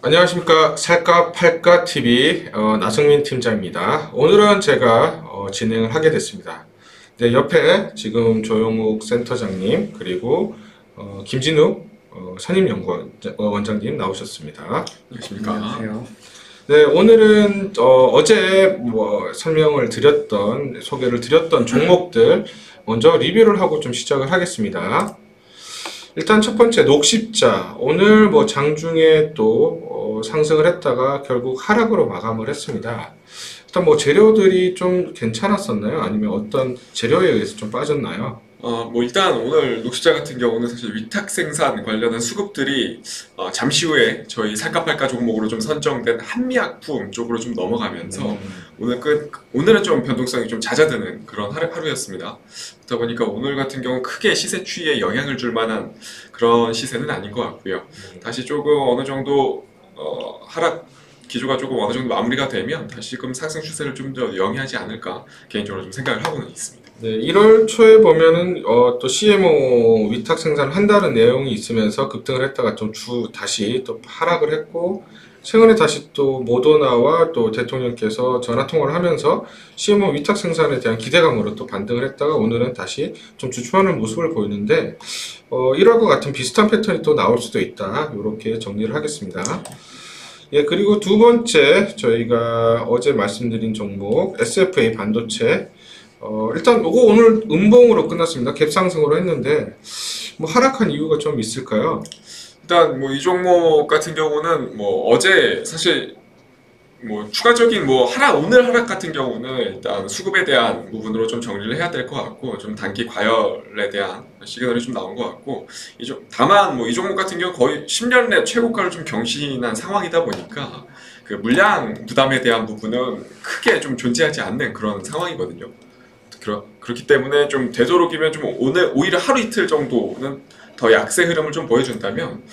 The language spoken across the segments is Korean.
안녕하십니까. 살까 팔까 TV 나승민 팀장입니다. 오늘은 제가 진행을 하게 됐습니다. 네, 옆에 지금 조영욱 센터장님 그리고 김진욱 선임연구원장님 나오셨습니다. 안녕하십니까. 안녕하세요. 네, 오늘은 어제 설명을 드렸던 소개를 드렸던 종목들 먼저 리뷰를 하고 좀 시작을 하겠습니다. 일단 첫 번째 녹십자, 오늘 장중에 또 상승을 했다가 결국 하락으로 마감을 했습니다. 일단 재료들이 좀 괜찮았었나요? 아니면 어떤 재료에 의해서 좀 빠졌나요? 일단 오늘 녹십자 같은 경우는 사실 위탁 생산 관련한 수급들이 잠시 후에 저희 살까 팔까 종목으로 좀 선정된 한미약품 쪽으로 좀 넘어가면서 오늘은 좀 변동성이 좀 잦아드는 그런 하루였습니다. 그렇다 보니까 오늘 같은 경우 크게 시세 추이에 영향을 줄 만한 그런 시세는 아닌 것 같고요. 다시 조금 어느 정도 하락 기조가 조금 어느 정도 마무리가 되면 다시금 상승 추세를 좀 더 영위하지 않을까 개인적으로 좀 생각을 하고는 있습니다. 네, 1월 초에 보면은 또 CMO 위탁 생산을 한다는 내용이 있으면서 급등을 했다가 좀 다시 또 하락을 했고, 최근에 다시 또 모더나와 또 대통령께서 전화 통화를 하면서 CMO 위탁 생산에 대한 기대감으로 또 반등을 했다가 오늘은 다시 좀 주춤하는 모습을 보이는데 1월과 같은 비슷한 패턴이 또 나올 수도 있다. 이렇게 정리를 하겠습니다. 예, 그리고 두 번째 저희가 어제 말씀드린 종목 SFA 반도체, 일단 요거 오늘 음봉으로 끝났습니다. 갭상승으로 했는데 하락한 이유가 좀 있을까요? 일단 이 종목 같은 경우는 어제 사실 추가적인 오늘 하락 같은 경우는 일단 수급에 대한 부분으로 좀 정리를 해야 될 것 같고, 좀 단기 과열에 대한 시그널이 좀 나온 것 같고, 다만 이 종목 같은 경우 거의 10년 내 최고가를 좀 경신한 상황이다 보니까 그 물량 부담에 대한 부분은 크게 좀 존재하지 않는 그런 상황이거든요. 그렇기 때문에 좀 되도록이면 좀 오히려 하루 이틀 정도는 더 약세 흐름을 좀 보여준다면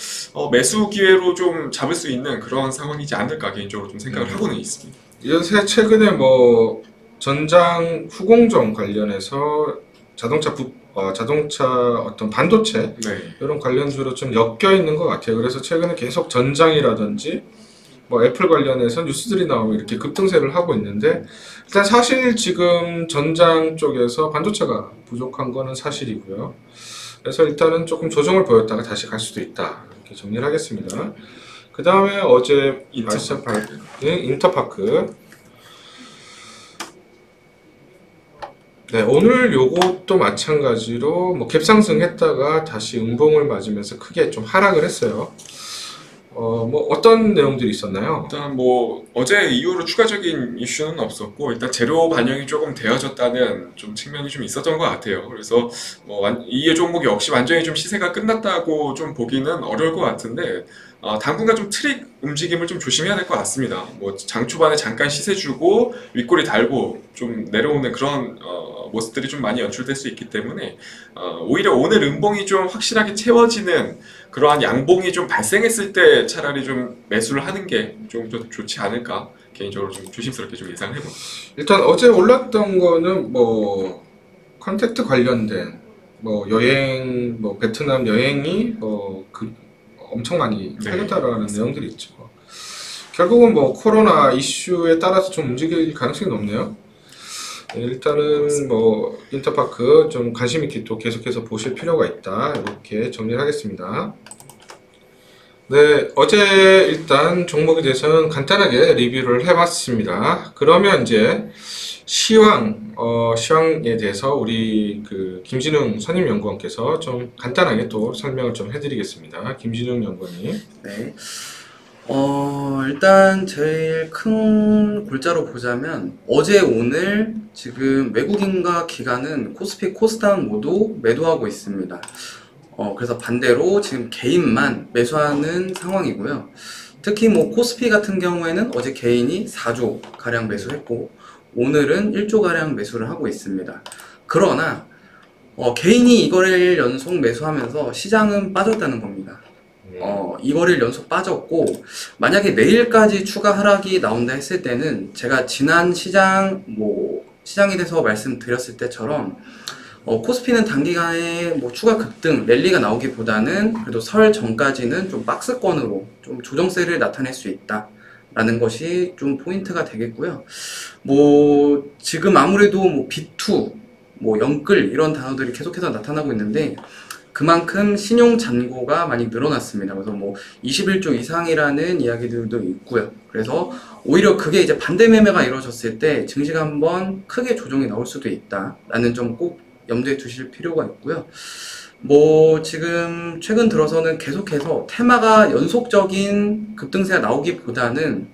매수 기회로 좀 잡을 수 있는 그런 상황이지 않을까 개인적으로 좀 생각을 하고는 있습니다. 요새 최근에 전장 후공정 관련해서 자동차 어떤 반도체 이런 관련주로 좀 엮여 있는 것 같아요. 그래서 최근에 계속 전장이라든지 애플 관련해서 뉴스들이 나오고 이렇게 급등세를 하고 있는데, 일단 사실 지금 전장 쪽에서 반도체가 부족한 거는 사실이고요. 그래서 일단은 조금 조정을 보였다가 다시 갈 수도 있다. 이렇게 정리를 하겠습니다. 그 다음에 어제 인터파크. 네, 오늘 요것도 마찬가지로 갭상승 했다가 다시 음봉을 맞으면서 크게 좀 하락을 했어요. 어떤 내용들이 있었나요? 일단 어제 이후로 추가적인 이슈는 없었고, 일단 재료 반영이 조금 되어졌다는 좀 측면이 좀 있었던 것 같아요. 그래서 이 종목 역시 완전히 좀 시세가 끝났다고 좀 보기는 어려울 것 같은데, 당분간 좀 트릭 움직임을 좀 조심해야 될 것 같습니다. 장 초반에 잠깐 시세 주고 윗꼬리 달고 좀 내려오는 그런 모습들이 좀 많이 연출될 수 있기 때문에 오히려 오늘 음봉이 좀 확실하게 채워지는 그러한 양봉이 좀 발생했을 때 차라리 좀 매수를 하는 게 좀 더 좋지 않을까 개인적으로 좀 조심스럽게 좀 예상을 해봅니다. 일단 어제 올랐던 거는 컨택트 관련된 여행 베트남 여행이 엄청 많이 팔렸다라는 내용들이 있죠. 결국은 코로나 이슈에 따라서 좀 움직일 가능성이 높네요. 네, 일단은 인터파크 좀 관심 있게 또 계속해서 보실 필요가 있다. 이렇게 정리를 하겠습니다. 네, 어제 일단 종목에 대해서는 간단하게 리뷰를 해봤습니다. 그러면 이제 시황에 대해서 우리 김진웅 선임연구원께서 좀 간단하게 또 설명을 좀 해드리겠습니다. 김진웅 연구원님. 네. 일단 제일 큰 골자로 보자면 어제 오늘 지금 외국인과 기관은 코스피, 코스닥 모두 매도하고 있습니다. 그래서 반대로 지금 개인만 매수하는 상황이고요. 특히 코스피 같은 경우에는 어제 개인이 4조 가량 매수했고 오늘은 1조 가량 매수를 하고 있습니다. 그러나 개인이 2거래일 연속 매수하면서 시장은 빠졌다는 겁니다. 2거래일 연속 빠졌고, 만약에 내일까지 추가 하락이 나온다 했을 때는 제가 지난 시장에 대해서 말씀드렸을 때처럼 코스피는 단기간에 뭐 추가 급등, 랠리가 나오기보다는 그래도 설 전까지는 좀 박스권으로 좀 조정세를 나타낼 수 있다. 라는 것이 좀 포인트가 되겠고요. 뭐 지금 아무래도 뭐 B2, 뭐 영끌 이런 단어들이 계속해서 나타나고 있는데 그만큼 신용 잔고가 많이 늘어났습니다. 그래서 뭐 21조 이상이라는 이야기들도 있고요. 그래서 오히려 그게 이제 반대 매매가 이루어졌을 때 증시가 한번 크게 조정이 나올 수도 있다라는 점 꼭 염두에 두실 필요가 있고요. 뭐 지금 최근 들어서는 계속해서 테마가 연속적인 급등세가 나오기보다는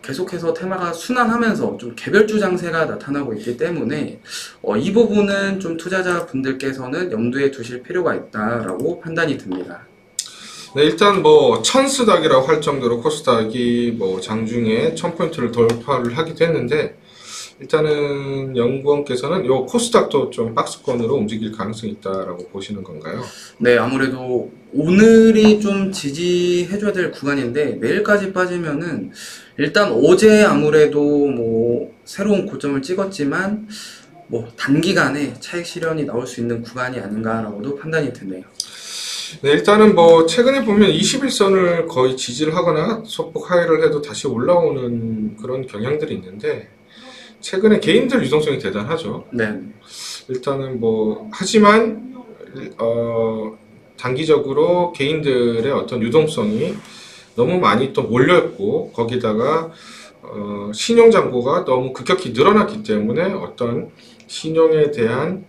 계속해서 테마가 순환하면서 좀 개별주 장세가 나타나고 있기 때문에 이 부분은 좀 투자자분들께서는 염두에 두실 필요가 있다라고 판단이 듭니다. 네, 일단 뭐 천스닥이라고 할 정도로 코스닥이 뭐 장중에 1000포인트를 돌파를 하기도 했는데, 일단은 연구원께서는 요 코스닥도 좀 박스권으로 움직일 가능성이 있다라고 보시는 건가요? 네, 아무래도 오늘이 좀 지지해줘야 될 구간인데 내일까지 빠지면은 일단 어제 아무래도 뭐 새로운 고점을 찍었지만 뭐 단기간에 차익 실현이 나올 수 있는 구간이 아닌가라고도 판단이 드네요. 네, 일단은 뭐 최근에 보면 21선을 거의 지지를 하거나 소폭 하회를 해도 다시 올라오는 그런 경향들이 있는데, 최근에 개인들 유동성이 대단하죠. 네. 일단은 뭐 하지만 단기적으로 개인들의 어떤 유동성이 너무 많이 또 몰려있고, 거기다가 신용 잔고가 너무 급격히 늘어났기 때문에 어떤 신용에 대한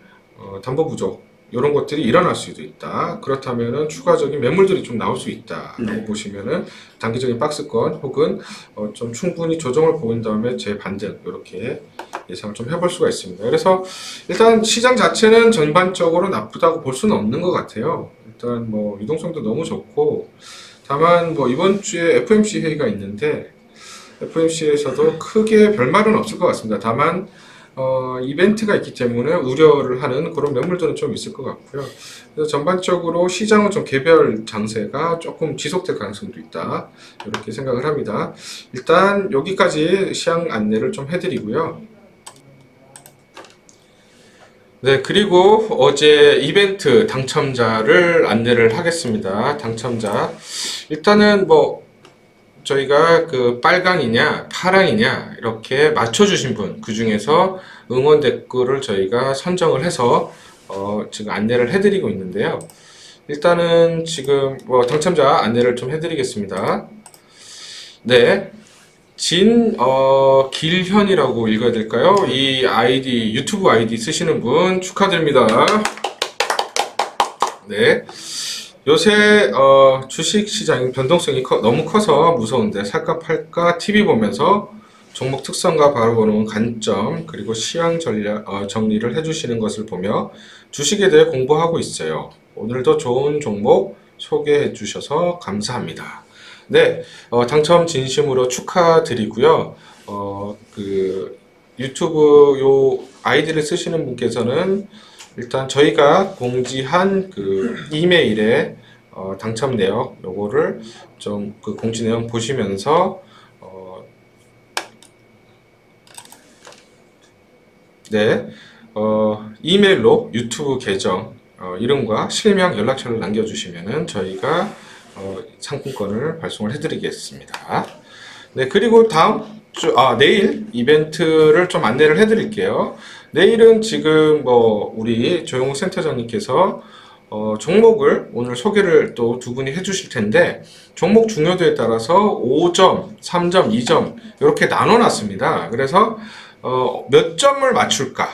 담보 부족, 이런 것들이 일어날 수도 있다. 그렇다면은 추가적인 매물들이 좀 나올 수 있다라고 네. 보시면은 단기적인 박스권 혹은 좀 충분히 조정을 보인 다음에 재반등, 이렇게 예상을 좀 해볼 수가 있습니다. 그래서 일단 시장 자체는 전반적으로 나쁘다고 볼 수는 없는 것 같아요. 일단 뭐 유동성도 너무 좋고, 다만 뭐 이번 주에 FOMC 회의가 있는데 FOMC에서도 크게 별말은 없을 것 같습니다. 다만 이벤트가 있기 때문에 우려를 하는 그런 매물들은 좀 있을 것 같고요. 그래서 전반적으로 시장은 좀 개별 장세가 조금 지속될 가능성도 있다, 이렇게 생각을 합니다. 일단 여기까지 시황 안내를 좀 해드리고요. 네, 그리고 어제 이벤트 당첨자를 안내를 하겠습니다. 당첨자, 일단은 뭐 저희가 그 빨강이냐 파랑이냐 이렇게 맞춰주신 분, 그 중에서 응원 댓글을 저희가 선정을 해서 지금 안내를 해드리고 있는데요. 일단은 지금 뭐 당첨자 안내를 좀 해드리겠습니다. 네, 길현이라고 읽어야 될까요? 이 아이디, 유튜브 아이디 쓰시는 분 축하드립니다. 네. 요새 주식시장의 변동성이 너무 커서 무서운데 살까 팔까 TV 보면서 종목 특성과 바라보는 관점, 그리고 시황 정리를 해주시는 것을 보며 주식에 대해 공부하고 있어요. 오늘도 좋은 종목 소개해 주셔서 감사합니다. 네, 당첨 진심으로 축하드리고요. 그 유튜브 요 아이디를 쓰시는 분께서는 일단 저희가 공지한 그 이메일에 당첨 내역 요거를 좀 그 공지 내용 보시면서 네, 이메일로 유튜브 계정 이름과 실명 연락처를 남겨주시면은 저희가 상품권을 발송을 해드리겠습니다. 네, 그리고 다음 주 내일 이벤트를 좀 안내를 해드릴게요. 내일은 지금 뭐 우리 조용욱 센터장님께서 종목을 오늘 소개를 또 두 분이 해주실 텐데, 종목 중요도에 따라서 5점, 3점, 2점 이렇게 나눠놨습니다. 그래서 몇 점을 맞출까?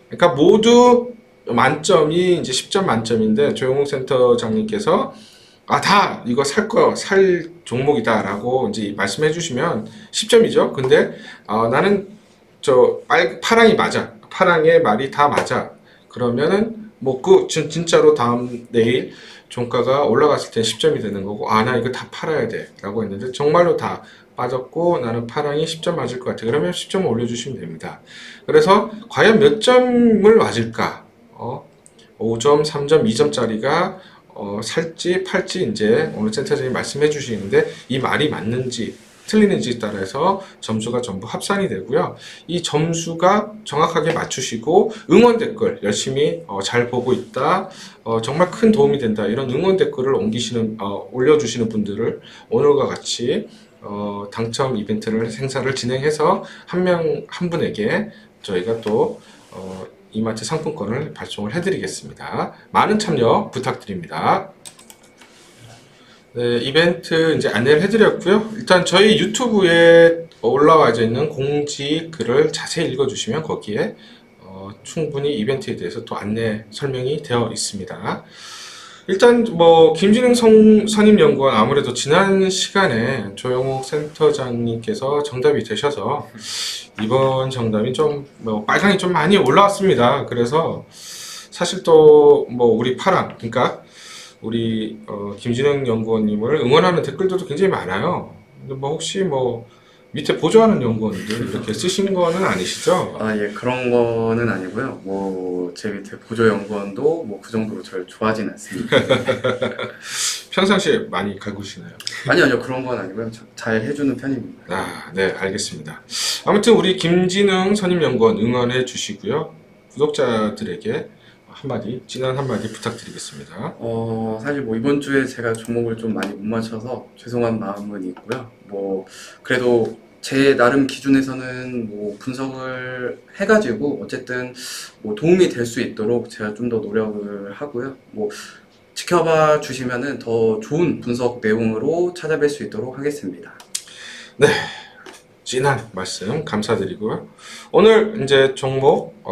그러니까 모두 만점이 이제 10점 만점인데, 조용욱 센터장님께서 다 이거 살 종목이다 라고 이제 말씀해 주시면 10점이죠. 근데 나는 파랑이 맞아, 파랑의 말이 다 맞아, 그러면은 뭐 진짜로 내일 종가가 올라갔을 때 10점이 되는 거고, 나 이거 다 팔아야 돼 라고 했는데 정말로 다 빠졌고 나는 파랑이 10점 맞을 것 같아, 그러면 10점을 올려주시면 됩니다. 그래서 과연 몇 점을 맞을까? 5점, 3점, 2점짜리가 살지 팔지 이제 오늘 센터장님 말씀해 주시는데 이 말이 맞는지 틀리는지에 따라서 점수가 전부 합산이 되고요. 이 점수가 정확하게 맞추시고 응원 댓글 열심히 잘 보고 있다, 정말 큰 도움이 된다, 이런 응원 댓글을 올려주시는 분들을 오늘과 같이 당첨 이벤트를 행사를 진행해서 한 분에게 저희가 또 이마트 상품권을 발송을 해드리겠습니다. 많은 참여 부탁드립니다. 네, 이벤트 이제 안내를 해드렸고요. 일단 저희 유튜브에 올라와 있는 공지 글을 자세히 읽어주시면 거기에 충분히 이벤트에 대해서 또 안내 설명이 되어 있습니다. 일단 뭐 김진흥 선임연구원, 아무래도 지난 시간에 조영욱 센터장님께서 정답이 되셔서 이번 정답이 좀 빨강이 좀 많이 올라왔습니다. 그래서 사실 또 우리 파랑, 그러니까 우리 김진흥 연구원님을 응원하는 댓글들도 굉장히 많아요. 근데 혹시 밑에 보조하는 연구원들 이렇게 쓰시는 거는 아니시죠? 예, 그런 거는 아니고요. 제 밑에 보조 연구원도 그 정도로 절 좋아하진 않습니다. 평상시에 많이 갈구시나요? 아니요, 그런 건 아니고요. 잘 해주는 편입니다. 네, 알겠습니다. 아무튼 우리 김진흥 선임연구원 응원해 주시고요. 구독자들에게 진한 한마디 부탁드리겠습니다. 사실 이번 주에 제가 종목을 좀 많이 못 맞춰서 죄송한 마음은 있고요. 그래도 제 나름 기준에서는 분석을 해가지고 어쨌든 도움이 될 수 있도록 제가 좀 더 노력을 하고요. 지켜봐 주시면은 더 좋은 분석 내용으로 찾아뵐 수 있도록 하겠습니다. 네, 진한 말씀 감사드리고요. 오늘 이제 종목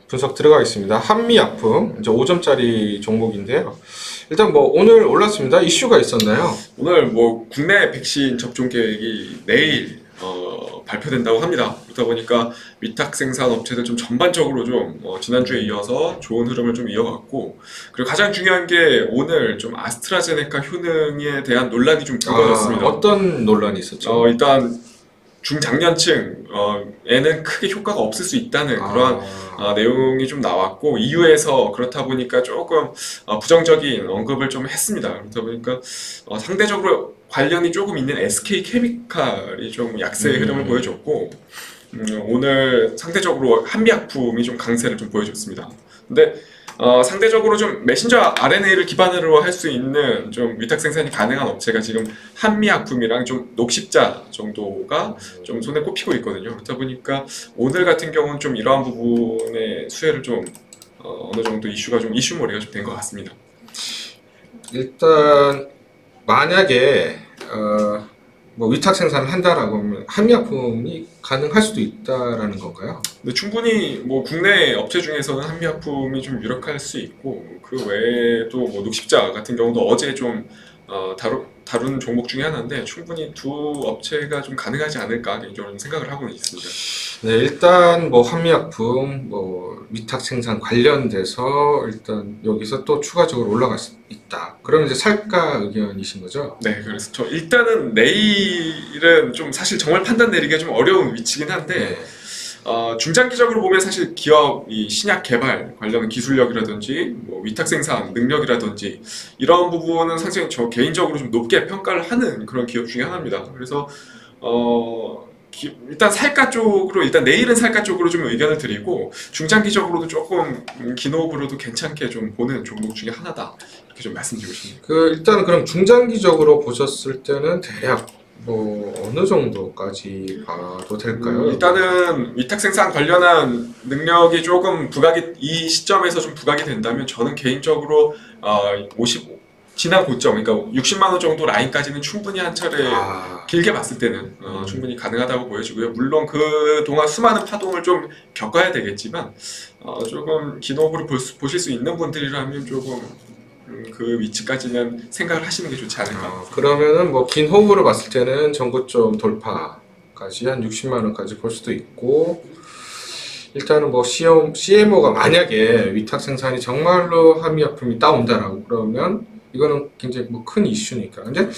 분석 들어가겠습니다. 한미약품 이제 5점짜리 종목인데요. 일단 오늘 올랐습니다. 이슈가 있었나요? 오늘 국내 백신 접종 계획이 내일 발표된다고 합니다. 그러다 보니까 위탁 생산 업체들 좀 전반적으로 좀 지난주에 이어서 좋은 흐름을 좀 이어갔고, 그리고 가장 중요한 게 오늘 좀 아스트라제네카 효능에 대한 논란이 좀 불거졌습니다. 어떤 논란이 있었죠? 일단 중장년층에는 크게 효과가 없을 수 있다는 그러한 내용이 좀 나왔고, EU에서 그렇다 보니까 조금 부정적인 언급을 좀 했습니다. 그렇다 보니까 상대적으로 관련이 조금 있는 SK케미칼이 좀 약세의 흐름을 보여줬고, 오늘 상대적으로 한미약품이 좀 강세를 좀 보여줬습니다. 근데 상대적으로 좀 메신저 RNA를 기반으로 할 수 있는 좀 위탁 생산이 가능한 업체가 지금 한미약품이랑 좀 녹십자 정도가 좀 손에 꼽히고 있거든요. 그렇다 보니까 오늘 같은 경우는 좀 이러한 부분의 수혜를 좀 어느 정도 이슈몰이가 좀 된 것 같습니다. 일단 만약에 위탁 생산을 한다라고 하면 한미약품이 가능할 수도 있다라는 건가요? 근데 충분히 국내 업체 중에서는 한미약품이 좀 유력할 수 있고, 그 외에도 녹십자 같은 경우도 어제 좀 다룬 종목 중에 하나인데, 충분히 두 업체가 좀 가능하지 않을까 개인적으로 생각을 하고 있습니다. 네, 일단 한미약품 위탁 생산 관련돼서 일단 여기서 또 추가적으로 올라갈 수 있다. 그러면 이제 살까 의견이신 거죠? 네, 그래서 일단은 내일은 좀 사실 정말 판단 내리기가 좀 어려운 위치긴 한데, 중장기적으로 보면 사실 기업이 신약 개발 관련 기술력이라든지 위탁 생산 능력이라든지 이런 부분은 상당히 저 개인적으로 좀 높게 평가를 하는 그런 기업 중에 하나입니다. 그래서 일단 내일은 살가 쪽으로 좀 의견을 드리고, 중장기적으로도 조금 긴 호흡으로도 괜찮게 좀 보는 종목 중에 하나다, 이렇게 좀 말씀드리고 싶습니다. 일단 그럼 중장기적으로 보셨을 때는 대략 어느 정도까지 봐도 될까요? 일단은 위탁 생산 관련한 능력이 조금 이 시점에서 좀 부각이 된다면 저는 개인적으로 지난 고점, 그러니까 60만 원 정도 라인까지는 충분히 한 차례 길게 봤을 때는 충분히 가능하다고 보여지고요. 물론 그동안 수많은 파동을 좀 겪어야 되겠지만 조금 긴 호흡으로 보실 수 있는 분들이라면 조금 그 위치까지는 생각을 하시는 게 좋지 않을까. 그러면은 긴 호흡으로 봤을 때는 전고점 돌파까지 한 60만 원까지 볼 수도 있고, 일단은 CMO가 만약에 위탁 생산이 정말로 한미약품이 따온다라고 그러면 이거는 굉장히 큰 이슈니까. 근데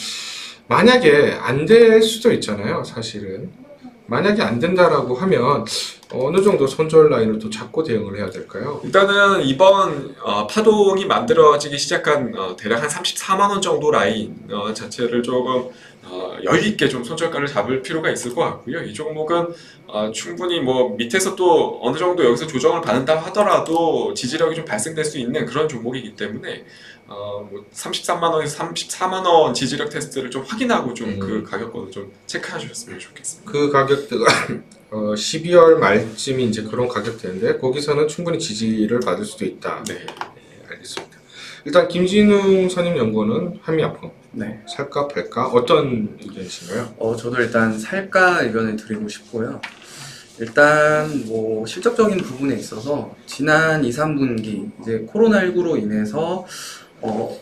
만약에 안 될 수도 있잖아요. 사실은 만약에 안 된다라고 하면 어느 정도 손절 라인을 또 잡고 대응을 해야 될까요? 일단은 이번 파동이 만들어지기 시작한 대략 한 34만 원 정도 라인 자체를 조금 여유 있게 좀 손절가를 잡을 필요가 있을 것 같고요. 이 종목은 충분히 뭐 밑에서 또 어느 정도 여기서 조정을 받는다 하더라도 지지력이 좀 발생될 수 있는 그런 종목이기 때문에 뭐 33만 원에서 34만 원 지지력 테스트를 좀 확인하고 좀 그 가격권을 좀 체크해 주셨으면 좋겠습니다. 그 가격대가 12월 말쯤이 이제 그런 가격대인데 거기서는 충분히 지지를 받을 수도 있다. 네. 네, 알겠습니다. 일단 김진웅 선임연구원은 한미약품 네. 살까 팔까 어떤 의견이신가요? 저도 일단 살까 의견을 드리고 싶고요. 일단 뭐 실적적인 부분에 있어서 지난 2, 3분기 이제 코로나19로 인해서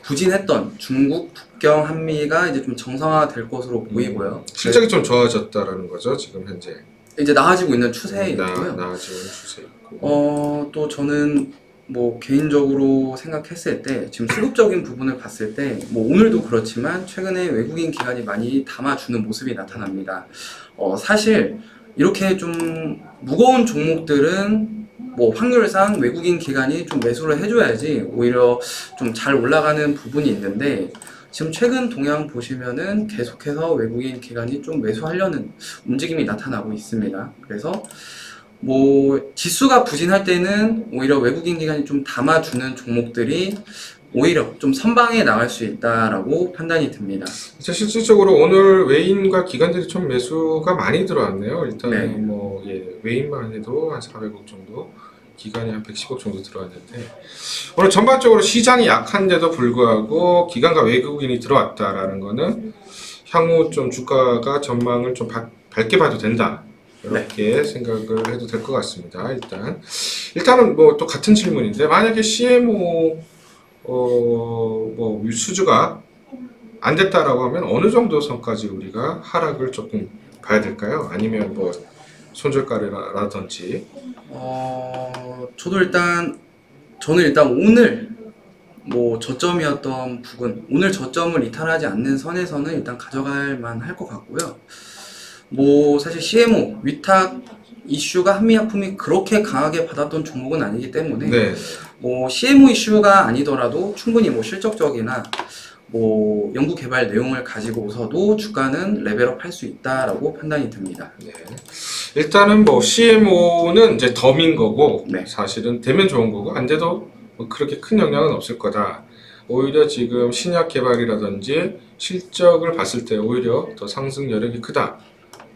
부진했던 중국, 북경, 한미가 이제 좀 정상화될 것으로 보이고요. 실적이 좀 좋아졌다라는 거죠 지금 현재. 이제 나아지고 있는 추세이고요. 나아지는 추세 있고. 또 저는 뭐 개인적으로 생각했을 때 지금 수급적인 부분을 봤을 때 뭐 오늘도 그렇지만 최근에 외국인 기관이 많이 담아주는 모습이 나타납니다. 사실 이렇게 좀 무거운 종목들은 뭐 확률상 외국인 기관이 좀 매수를 해줘야지 오히려 좀 잘 올라가는 부분이 있는데 지금 최근 동향 보시면은 계속해서 외국인 기관이 좀 매수하려는 움직임이 나타나고 있습니다. 그래서 뭐 지수가 부진할 때는 오히려 외국인 기관이 좀 담아주는 종목들이 오히려 좀 선방에 나갈 수 있다라고 판단이 듭니다. 실질적으로 오늘 외인과 기관들이 좀 매수가 많이 들어왔네요. 일단 네. 뭐 외인만 해도 한 400억 정도, 기관이 한 110억 정도 들어왔는데 오늘 전반적으로 시장이 약한데도 불구하고 기관과 외국인이 들어왔다라는 거는 향후 좀 주가가 전망을 좀 밝게 봐도 된다. 이렇게 생각을 해도 될 것 같습니다. 일단은 뭐 또 같은 질문인데 만약에 CMO 뭐 수주가 안 됐다라고 하면 어느 정도 선까지 우리가 하락을 조금 봐야 될까요? 아니면 뭐 손절가라든지. 저는 일단 오늘 뭐 저점이었던 부분, 오늘 저점을 이탈하지 않는 선에서는 일단 가져갈 만할 것 같고요. 뭐 사실 CMO 위탁 이슈가 한미약품이 그렇게 강하게 받았던 종목은 아니기 때문에 네. 뭐 CMO 이슈가 아니더라도 충분히 뭐 실적적이나 뭐 연구 개발 내용을 가지고서도 주가는 레벨업 할 수 있다라고 판단이 듭니다. 네. 일단은 뭐 CMO는 이제 덤인 거고 네. 사실은 되면 좋은 거고 안 돼도 뭐 그렇게 큰 영향은 없을 거다. 오히려 지금 신약 개발이라든지 실적을 봤을 때 오히려 더 상승 여력이 크다.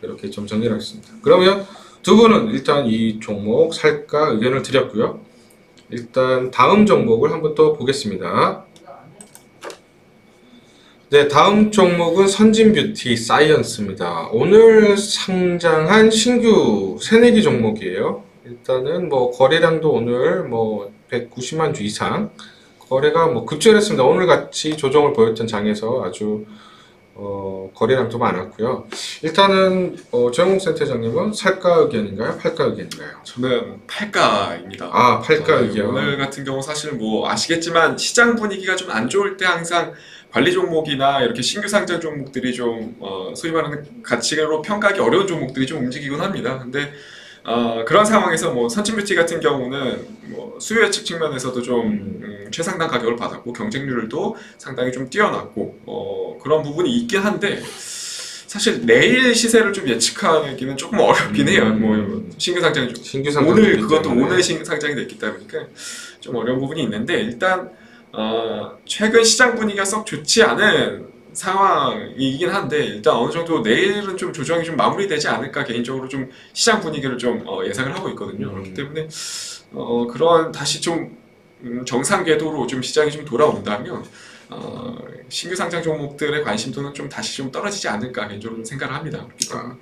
이렇게 좀 정리를 하겠습니다. 그러면 두 분은 일단 이 종목 살까 의견을 드렸고요. 일단 다음 종목을 한번 또 보겠습니다. 네, 다음 종목은 선진뷰티 사이언스입니다. 오늘 상장한 신규 새내기 종목이에요. 일단은 뭐 거래량도 오늘 뭐 190만 주 이상 거래가 뭐 급증했습니다. 오늘 같이 조정을 보였던 장에서 아주 거래량도 많았고요. 일단은 조영욱 센터장님은 살까 의견인가요? 팔까 의견인가요? 저는 팔가입니다. 아, 팔까 의견. 오늘 같은 경우 사실 뭐 아시겠지만 시장 분위기가 좀 안 좋을 때 항상 관리 종목이나 이렇게 신규 상장 종목들이 좀 소위 말하는 가치로 평가하기 어려운 종목들이 좀 움직이곤 합니다. 근데 그런 상황에서 뭐 선진뷰티 같은 경우는 뭐 수요 예측 측면에서도 좀 최상단 가격을 받았고 경쟁률도 상당히 좀 뛰어났고 그런 부분이 있긴 한데 사실 내일 시세를 좀 예측하기는 조금 어렵긴 해요. 뭐 신규 상장이 좀 오늘 그것도 오늘 상장이 됐기 때문에 좀 어려운 부분이 있는데 일단 최근 시장 분위기가 썩 좋지 않은 상황이긴 한데 일단 어느 정도 내일은 좀 조정이 좀 마무리되지 않을까 개인적으로 좀 시장 분위기를 좀 예상을 하고 있거든요. 그렇기 때문에 그런 다시 좀 정상 궤도로 좀 시장이 좀 돌아온다면 신규 상장 종목들의 관심도는 좀 다시 좀 떨어지지 않을까 개인적으로 생각을 합니다. 그렇기 때문에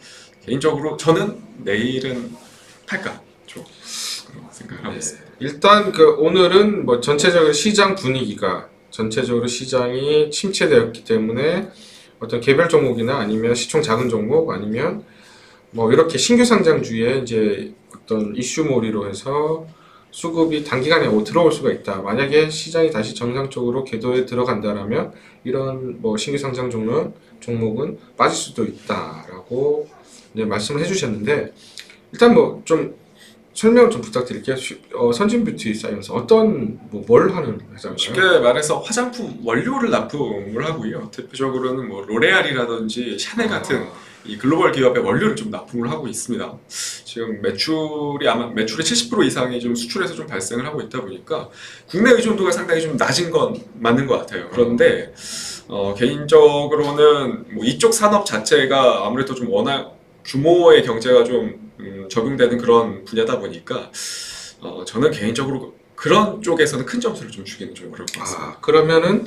개인적으로 저는 내일은 팔까 좀 생각을 하고 있습니다. 일단 오늘은 뭐 전체적으로 시장 분위기가 전체적으로 시장이 침체되었기 때문에 어떤 개별 종목이나 아니면 시총 작은 종목 아니면 뭐 이렇게 신규 상장주에 이제 어떤 이슈몰이로 해서 수급이 단기간에 들어올 수가 있다. 만약에 시장이 다시 정상적으로 궤도에 들어간다라면 이런 뭐 신규 상장 종목은 빠질 수도 있다라고 이제 말씀을 해주셨는데 일단 뭐 좀 설명을 좀 부탁드릴게요. 선진 뷰티 사이언스 어떤 뭘 하는 회사인가요? 쉽게 말해서 화장품 원료를 납품을 하고요. 대표적으로는 뭐 로레알이라든지 샤넬 같은 이 글로벌 기업의 원료를 좀 납품을 하고 있습니다. 지금 매출의 70% 이상이 좀 수출에서 좀 발생을 하고 있다 보니까 국내 의존도가 상당히 좀 낮은 건 맞는 것 같아요. 그런데 개인적으로는 뭐 이쪽 산업 자체가 아무래도 좀 워낙 규모의 경제가 좀 적용되는 그런 분야다 보니까 저는 개인적으로 그런 쪽에서는 큰 점수를 좀 주기는 좀 어려울 것 같습니다. 그러면은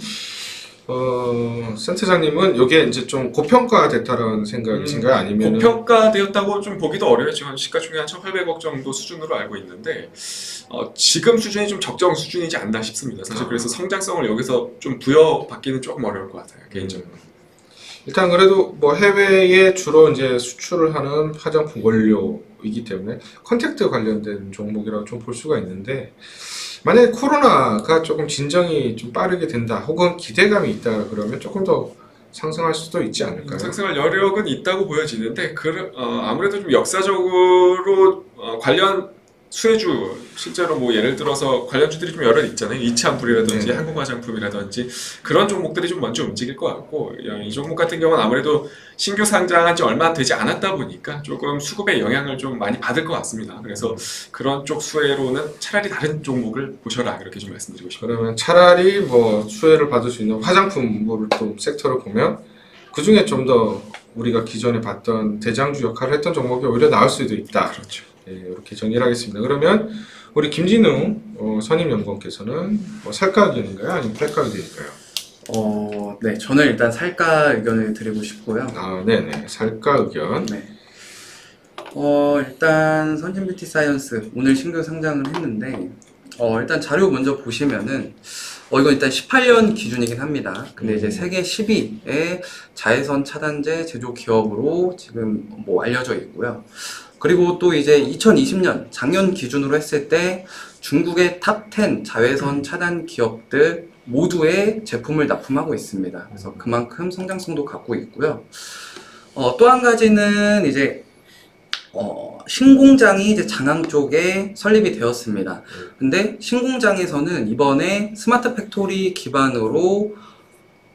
센터장님은 이게 이제 좀 고평가됐다라는 생각이신가요? 아니면 고평가되었다고 좀 보기도 어려워요. 지금 시가총액 한 1,800억 정도 수준으로 알고 있는데 지금 수준이 좀 적정 수준이지 않나 싶습니다. 사실 그래서 성장성을 여기서 좀 부여받기는 조금 어려울 것 같아요. 개인적으로. 일단 그래도 뭐 해외에 주로 이제 수출을 하는 화장품 원료이기 때문에 컨택트 관련된 종목이라고 좀 볼 수가 있는데, 만약에 코로나가 조금 진정이 좀 빠르게 된다 혹은 기대감이 있다 그러면 조금 더 상승할 수도 있지 않을까요? 상승할 여력은 있다고 보여지는데 아무래도 좀 역사적으로 관련 수혜주 실제로 뭐 예를 들어서 관련주들이 좀 여러 있잖아요. 이치한불이라든지 한국화장품이라든지 그런 종목들이 좀 먼저 움직일 것 같고, 이 종목 같은 경우는 아무래도 신규 상장한 지 얼마 되지 않았다 보니까 조금 수급의 영향을 좀 많이 받을 것 같습니다. 그래서 그런 쪽 수혜로는 차라리 다른 종목을 보셔라 이렇게 좀 말씀드리고 싶어요. 그러면 차라리 뭐 수혜를 받을 수 있는 화장품 또 섹터를 보면 그 중에 좀 더 우리가 기존에 봤던 대장주 역할을 했던 종목이 오히려 나을 수도 있다. 그렇죠. 네, 이렇게 정리를 하겠습니다. 그러면 우리 김진웅 선임연구원께서는 살까 의견인가요? 아니면 팔까 의견인가요? 네, 저는 일단 살까 의견을 드리고 싶고요. 네네. 살까 의견. 네. 일단 선진 뷰티 사이언스 오늘 신규 상장을 했는데, 일단 자료 먼저 보시면은, 이건 일단 18년 기준이긴 합니다. 근데 이제 세계 10위의 자외선 차단제 제조 기업으로 지금 뭐 알려져 있고요. 그리고 또 이제 2020년 작년 기준으로 했을 때 중국의 탑 10 자외선 차단 기업들 모두의 제품을 납품하고 있습니다. 그래서 그만큼 성장성도 갖고 있고요. 또 한 가지는 이제 신공장이 이제 장항 쪽에 설립이 되었습니다. 근데 신공장에서는 이번에 스마트 팩토리 기반으로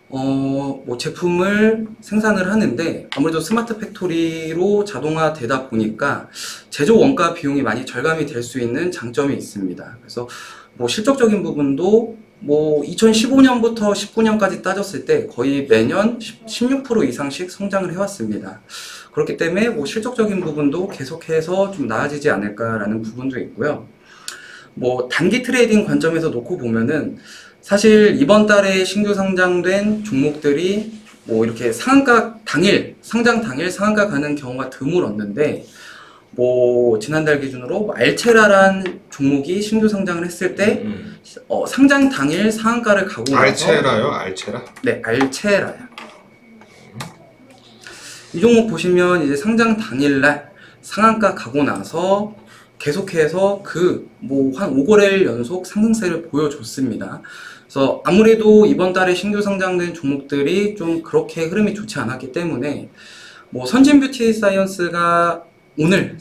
뭐 제품을 생산을 하는데, 아무래도 스마트 팩토리로 자동화되다 보니까 제조 원가 비용이 많이 절감이 될 수 있는 장점이 있습니다. 그래서 뭐 실적적인 부분도 뭐 2015년부터 19년까지 따졌을 때 거의 매년 16% 이상씩 성장을 해왔습니다. 그렇기 때문에 뭐 실적적인 부분도 계속해서 좀 나아지지 않을까라는 부분도 있고요. 뭐 단기 트레이딩 관점에서 놓고 보면은 사실 이번 달에 신규 상장된 종목들이 뭐 이렇게 상한가 당일, 상장 당일 상한가 가는 경우가 드물었는데, 뭐 지난달 기준으로 알체라란 종목이 신규 상장을 했을 때 상장 당일 상한가를 가고 나서 알체라요? 알체라? 네, 알체라요. 이 종목 보시면 이제 상장 당일날 상한가 가고 나서 계속해서 그 뭐 한 5거래일 연속 상승세를 보여줬습니다. 그래서 아무래도 이번 달에 신규 상장된 종목들이 좀 그렇게 흐름이 좋지 않았기 때문에 뭐 선진 뷰티 사이언스가 오늘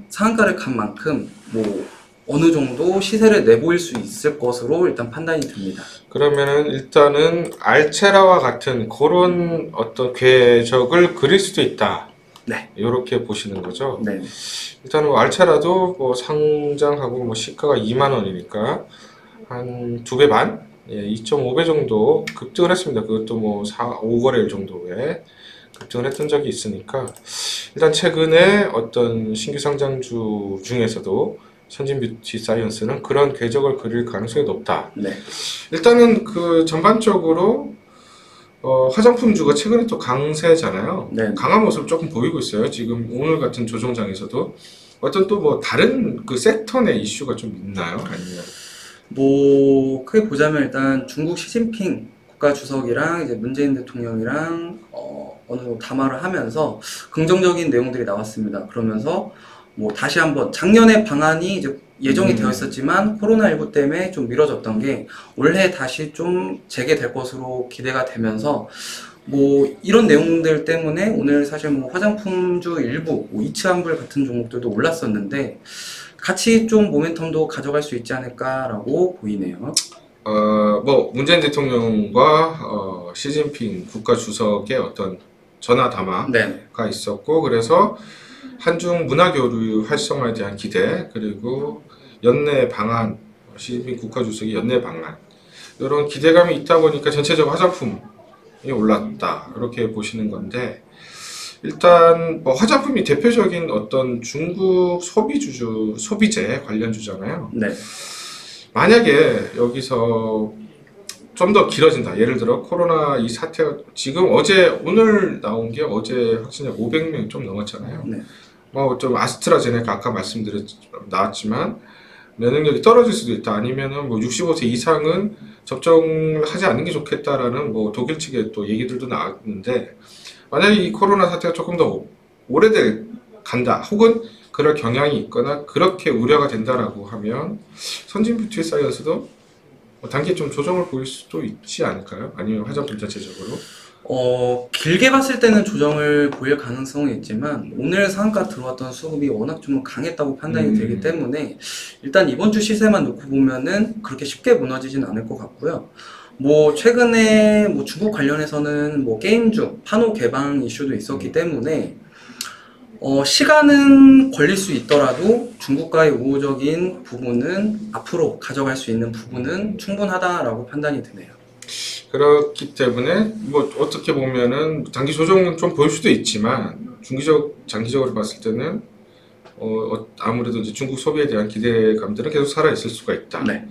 상한가를 간 만큼 뭐 어느 정도 시세를 내보일 수 있을 것으로 일단 판단이 듭니다. 그러면은 일단은 알체라와 같은 그런 어떤 궤적을 그릴 수도 있다. 네. 이렇게 보시는 거죠. 네. 일단은 뭐 알체라도 뭐 상장하고 뭐 시가가 2만 원이니까 한 2배 반, 2.5배 정도 급등을 했습니다. 그것도 뭐 5거래일 정도에 급등을 했던 적이 있으니까 일단 최근에 어떤 신규 상장주 중에서도 선진 뷰티 사이언스는 그런 궤적을 그릴 가능성이 높다. 네. 일단은 그 전반적으로 화장품주가 최근에 또 강세잖아요. 네. 강한 모습을 조금 보이고 있어요. 지금 오늘 같은 조정장에서도 어떤 또 뭐 다른 그 섹터 내 이슈가 좀 있나요? 아니면 뭐 크게 보자면 일단 중국 시진핑 국가주석이랑 이제 문재인 대통령이랑 어느 정도 담화를 하면서 긍정적인 내용들이 나왔습니다. 그러면서 뭐 다시 한번 작년에 방한이 이제 예정이 되어 있었지만 코로나19 때문에 좀 미뤄졌던 게 올해 다시 좀 재개될 것으로 기대가 되면서 뭐 이런 내용들 때문에 오늘 사실 뭐 화장품주 일부, 뭐 이츠한불 같은 종목들도 올랐었는데, 같이 좀 모멘텀도 가져갈 수 있지 않을까라고 보이네요. 뭐 문재인 대통령과 시진핑 국가 주석의 어떤 전화 담화가 네. 있었고, 그래서 한중 문화 교류 활성화에 대한 기대, 그리고 연내 방안, 시진핑 국가 주석의 연내 방안, 이런 기대감이 있다 보니까 전체적으로 화장품이 올랐다, 이렇게 보시는 건데, 일단 뭐 화장품이 대표적인 어떤 중국 소비재 관련주잖아요. 네. 만약에 여기서 좀 더 길어진다. 예를 들어 코로나 이 사태가 지금 오늘 나온 게 어제 확진자 500명 좀 넘었잖아요. 네. 뭐 좀 아스트라제네카 아까 나왔지만 면역력이 떨어질 수도 있다. 아니면은 뭐 65세 이상은 접종을 하지 않는 게 좋겠다라는 뭐 독일 측의 또 얘기들도 나왔는데, 만약에 이 코로나 사태가 조금 더 간다. 혹은 그럴 경향이 있거나 그렇게 우려가 된다라고 하면 선진 뷰티 사이언스도 단기 좀 조정을 보일 수도 있지 않을까요? 아니면 화장품 전체적으로? 길게 봤을 때는 조정을 보일 가능성이 있지만 오늘 상한가 들어왔던 수급이 워낙 좀 강했다고 판단이 되기 때문에 일단 이번 주 시세만 놓고 보면은 그렇게 쉽게 무너지진 않을 것 같고요. 뭐 최근에 뭐 중국 관련해서는 뭐 게임주 판호 개방 이슈도 있었기 때문에 시간은 걸릴 수 있더라도 중국과의 우호적인 부분은 앞으로 가져갈 수 있는 부분은 충분하다라고 판단이 드네요. 그렇기 때문에 뭐 어떻게 보면은 단기 조정은 좀 보일 수도 있지만 장기적으로 봤을 때는 아무래도 이제 중국 소비에 대한 기대감들은 계속 살아 있을 수가 있다. 네.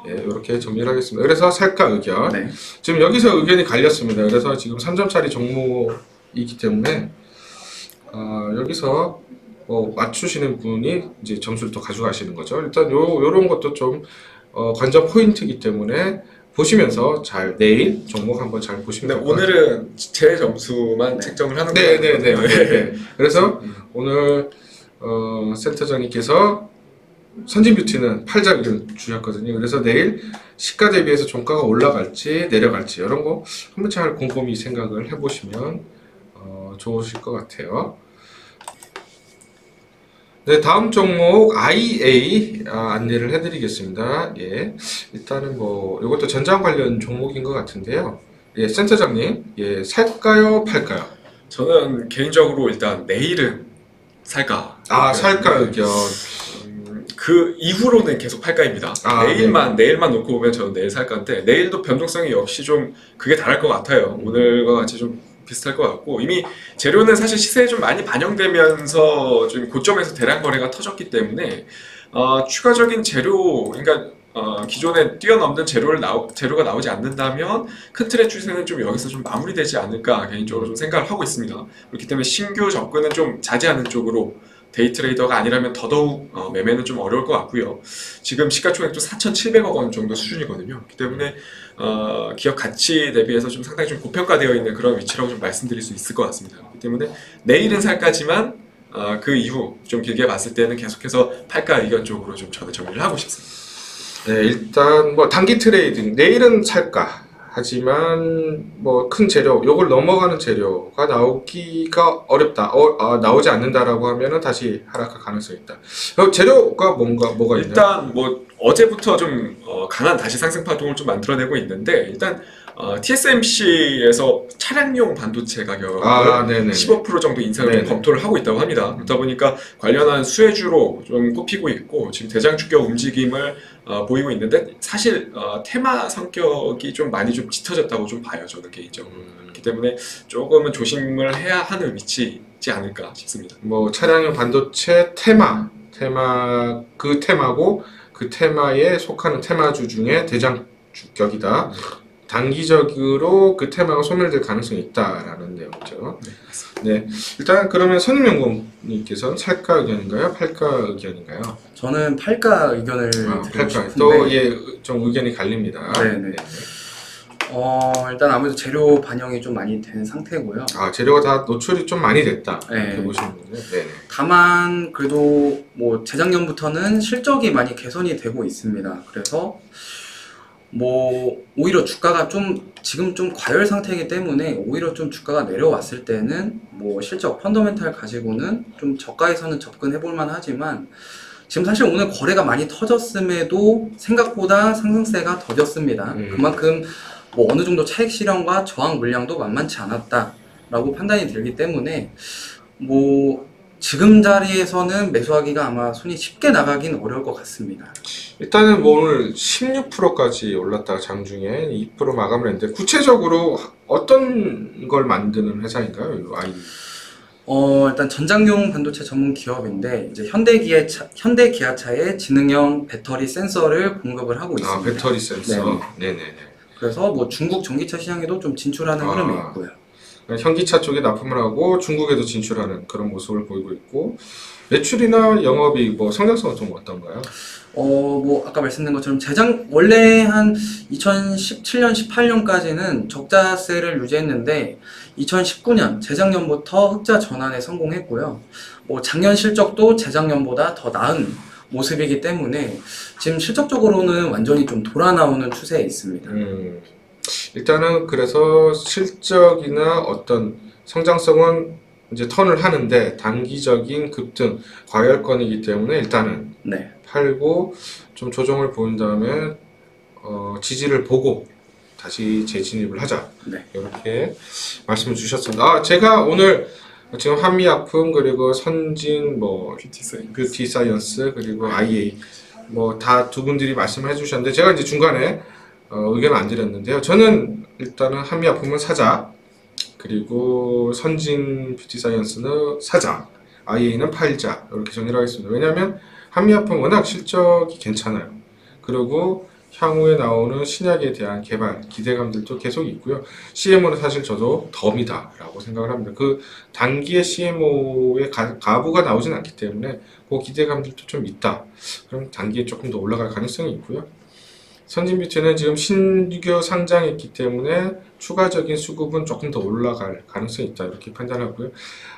예, 이렇게 정리를 하겠습니다. 그래서 살까 의견. 네. 지금 여기서 의견이 갈렸습니다. 그래서 지금 3점짜리 종목이기 때문에 여기서 맞추시는 분이 이제 점수를 더 가져가시는 거죠. 일단 요런 것도 좀 관전 포인트이기 때문에 보시면서 내일 종목 한번 잘 보시면 근데 오늘은 제 점수만 책정을 하는 거예요. 네. 그래서 오늘 센터장님께서 선진 뷰티는 팔자 의견 주셨거든요. 그래서 내일 시가 대비해서 종가가 올라갈지 내려갈지 이런 거 한번 잘 곰곰이 생각을 해보시면 좋으실 것 같아요. 네, 다음 종목 IA 안내를 해드리겠습니다. 예, 일단은 뭐 이것도 전장 관련 종목인 것 같은데요. 예, 센터장님, 예, 살까요, 팔까요? 저는 개인적으로 일단 내일은 살까. 살까 의견. 그 이후로는 계속 팔까입니다. 내일만 놓고 보면 저는 내일 살까인데, 내일도 변동성이 역시 좀 그게 다를 것 같아요. 오늘과 같이 좀 비슷할 것 같고, 이미 재료는 사실 시세에 좀 많이 반영되면서 좀 고점에서 대량 거래가 터졌기 때문에 추가적인 재료, 그러니까 기존에 뛰어넘는 재료가 나오지 않는다면 큰 틀의 추세는 좀 여기서 좀 마무리되지 않을까 개인적으로 좀 생각을 하고 있습니다. 그렇기 때문에 신규 접근은 좀 자제하는 쪽으로, 데이 트레이더가 아니라면 더더욱 매매는 좀 어려울 것 같고요. 지금 시가총액도 4,700억 원 정도 수준이거든요. 그렇기 때문에 기업 가치 대비해서 좀 상당히 좀 고평가되어 있는 그런 위치라고 좀 말씀드릴 수 있을 것 같습니다. 그렇기 때문에 내일은 살까지만 그 이후 좀 길게 봤을 때는 계속해서 팔까 의견 쪽으로 좀 저는 정리를 하고 싶습니다. 네, 일단 뭐 단기 트레이딩 내일은 살까. 하지만 뭐 큰 재료, 요걸 넘어가는 재료가 나오기가 어렵다. 나오지 않는다라고 하면은 다시 하락할 가능성이 있다. 재료가 뭐가 있나요? 일단 뭐 어제부터 좀 강한 다시 상승 파동을 좀 만들어내고 있는데, 일단 TSMC에서 차량용 반도체 가격을 15% 정도 인상을 좀 검토를 하고 있다고 합니다. 그러다 보니까 관련한 수혜주로 좀 꼽히고 있고, 지금 대장주격 움직임을 보이고 있는데, 사실 테마 성격이 좀 많이 좀 짙어졌다고 좀 봐요, 저는 개인적으로. 그렇기 때문에 조금은 조심을 해야 하는 위치이지 않을까 싶습니다. 뭐 차량용 반도체 그 테마고 그 테마에 속하는 테마주 중에 대장주격이다. 단기적으로 그 테마가 소멸될 가능성이 있다라는 내용이죠. 네, 일단 그러면 선임연구원님께서는 살까 의견인가요? 팔까 의견인가요? 저는 팔까 의견을 드리고 싶은데 또 좀 의견이 갈립니다. 네네. 일단 아무래도 재료 반영이 좀 많이 된 상태고요. 재료가 다 노출이 좀 많이 됐다. 네. 이렇게 보시는군요. 네. 다만 그래도 뭐 재작년부터는 실적이 많이 개선이 되고 있습니다. 그래서 뭐 오히려 주가가 지금 좀 과열 상태이기 때문에 오히려 좀 주가가 내려왔을 때는 뭐 실적 펀더멘탈 가지고는 좀 저가에서는 접근해 볼만 하지만 지금 사실 오늘 거래가 많이 터졌음에도 생각보다 상승세가 더뎠습니다. 그만큼 뭐 어느 정도 차익 실현과 저항 물량도 만만치 않았다라고 판단이 들기 때문에 뭐 지금 자리에서는 매수하기가 아마 손이 쉽게 나가긴 어려울 것 같습니다. 일단은 뭐 오늘 16%까지 올랐다가 장중에 2% 마감을 했는데 구체적으로 어떤 걸 만드는 회사인가요? 이 아이. 일단 전장용 반도체 전문 기업인데 이제 현대기아차에 지능형 배터리 센서를 공급을 하고 있습니다. 아, 배터리 센서. 네네네. 그래서 뭐 중국 전기차 시장에도 좀 진출하는 흐름이 있고요. 현기차 쪽에 납품을 하고 중국에도 진출하는 그런 모습을 보이고 있고, 매출이나 영업이 뭐 성장성은 좀 어떤가요? 뭐 아까 말씀드린 것처럼 원래 한 2017년, 18년까지는 적자세를 유지했는데 2019년 재작년부터 흑자 전환에 성공했고요. 뭐 작년 실적도 재작년보다 더 나은 모습이기 때문에 지금 실적적으로는 완전히 좀 돌아 나오는 추세에 있습니다. 일단은 그래서 실적이나 어떤 성장성은 이제 턴을 하는데 단기적인 급등 과열권이기 때문에 일단은 네. 팔고 좀 조정을 보인 다음에 지지를 보고 다시 재진입을 하자. 네. 이렇게 말씀을 주셨습니다. 제가 오늘 지금 한미약품 그리고 선진 뭐 뷰티 사이언스 그리고 IA 뭐 다 두 분들이 말씀을 해주셨는데 제가 이제 중간에 의견을 안 드렸는데요. 저는 일단은 한미약품은 사자, 그리고 선진 뷰티 사이언스는 사자, IA는 팔자 이렇게 정리를 하겠습니다. 왜냐하면 한미약품 워낙 실적이 괜찮아요. 그리고 향후에 나오는 신약에 대한 개발 기대감들도 계속 있고요. CMO는 사실 저도 덤이다라고 생각을 합니다. 그 단기에 CMO의 가부가 나오진 않기 때문에 그 기대감들도 좀 있다. 그럼 단기에 조금 더 올라갈 가능성이 있고요. 선진뷰티는 지금 신규 상장했기 때문에 추가적인 수급은 조금 더 올라갈 가능성이 있다 이렇게 판단하고요.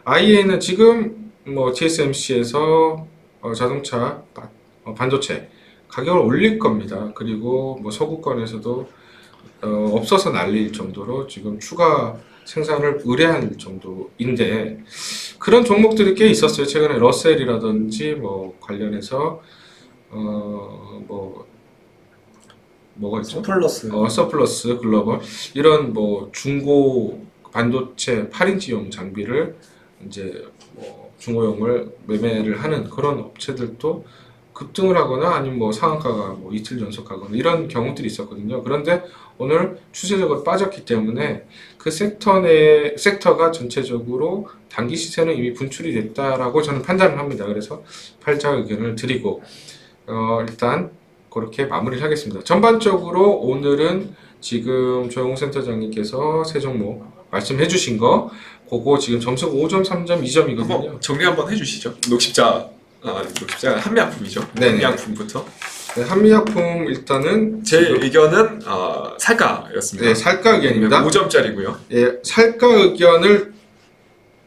IA는 지금 뭐 TSMC에서 자동차 반도체 가격을 올릴 겁니다. 그리고 뭐 서구권에서도 없어서 난릴 정도로 지금 추가 생산을 의뢰할 정도인데 그런 종목들이 꽤 있었어요. 최근에 러셀이라든지 뭐 관련해서 뭐가 있죠? 서플러스 글로벌 이런 뭐 중고 반도체 8인치용 장비를 이제 뭐 중고용을 매매를 하는 그런 업체들도 급등을 하거나 아니면 뭐 상한가가 뭐 이틀 연속하거나 이런 경우들이 있었거든요. 그런데 오늘 추세적으로 빠졌기 때문에 그 섹터가 전체적으로 단기 시세는 이미 분출이 됐다라고 저는 판단을 합니다. 그래서 팔자 의견을 드리고 일단 그렇게 마무리를 하겠습니다. 전반적으로 오늘은 지금 조영우 센터장님께서 세 종목 말씀해 주신 거 그거 지금 점수가 5점, 3점, 2점이거든요. 정리 한번 해주시죠. 녹십자가 한미약품이죠. 네네. 한미약품부터. 네, 한미약품 일단은 제 의견은 살가였습니다. 네, 살가 의견입니다. 5점짜리고요. 예, 살가 의견을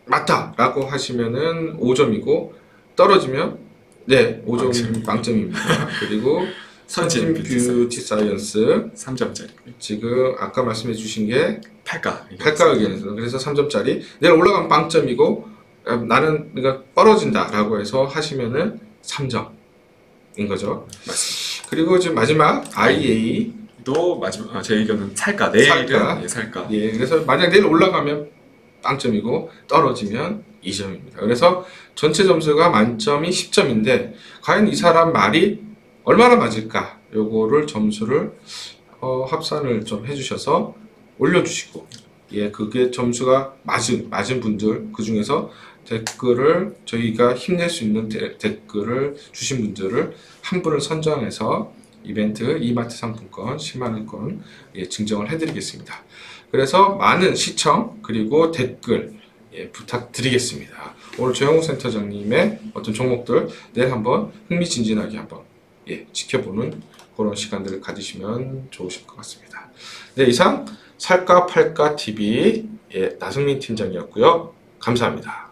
맞다라고 하시면은 5점이고 떨어지면 네, 5점 빵점입니다. 그리고 선진 뷰티 사이언스 3점짜리. 지금 아까 말씀해 주신 게 팔가 의견에서 그래서 3점짜리 내일 올라가면 빵점이고 나는 그러니까 떨어진다라고 해서 하시면은 3점인 거죠. 맞습니다. 그리고 지금 마지막 IA 또 마지막 제 의견은 살가. 내일은 살가. 예, 그래서 만약 내일 올라가면 빵점이고 떨어지면 2점입니다. 그래서 전체 점수가 만점이 10점인데 과연 이 사람 말이 얼마나 맞을까? 요거를 점수를 합산을 좀 해주셔서 올려주시고 예, 그게 점수가 맞은 분들 그 중에서 댓글을 저희가 힘낼 수 있는 댓글을 주신 분들을 한 분을 선정해서 이벤트 이마트 상품권 10만원권 증정을 해드리겠습니다. 그래서 많은 시청 그리고 댓글 부탁드리겠습니다. 오늘 조영우 센터장님의 어떤 종목들 내일 한번 흥미진진하게 한번 지켜보는 그런 시간들을 가지시면 좋으실 것 같습니다. 네, 이상 살까 팔까 TV 나승민 팀장이었고요. 감사합니다.